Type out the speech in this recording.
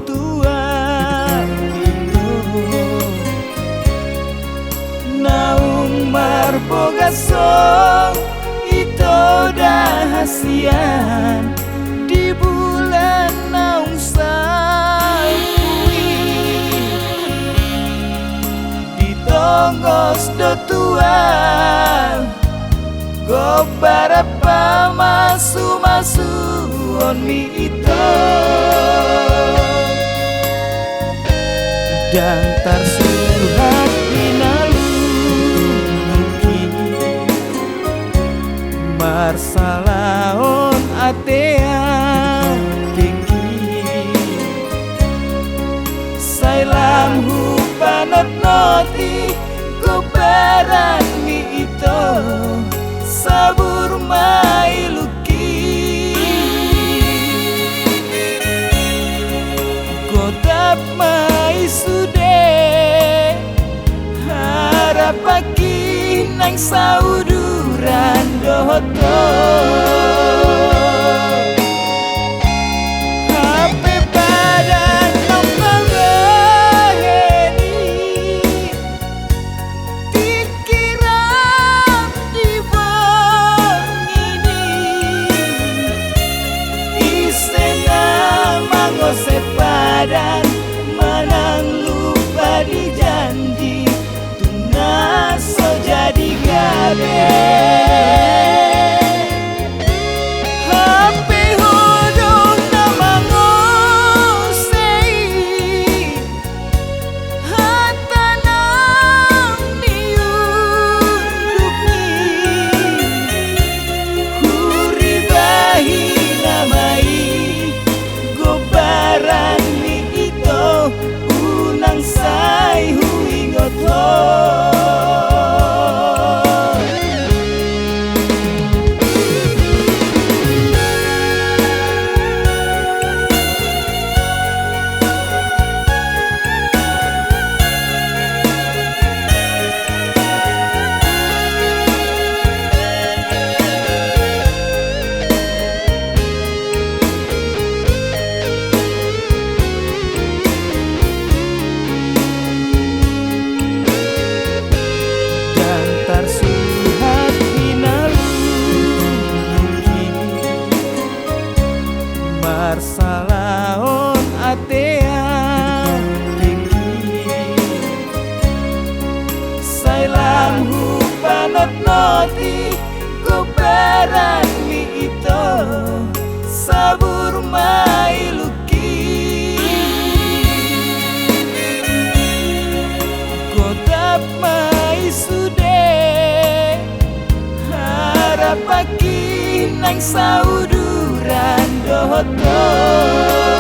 tua naung marboga song itu dahasian di bulan naung sawi di tonggos do tua go barapa masu on mi itu dan tarsuhat marsalaon atea kiki sailam hupanot noti gobaran mi itu sabur mai luki godap mai sude harap pagi nang sauduran doto hape badan nongkangeni dikirap di bongini isena mangose padan manang lupa di janji tunas so jadi gabe marsalaon atea tinggi sailam hupanot noti gobaran mi itu sabur mai luki godap mai sude harap pagi nang sauduran doto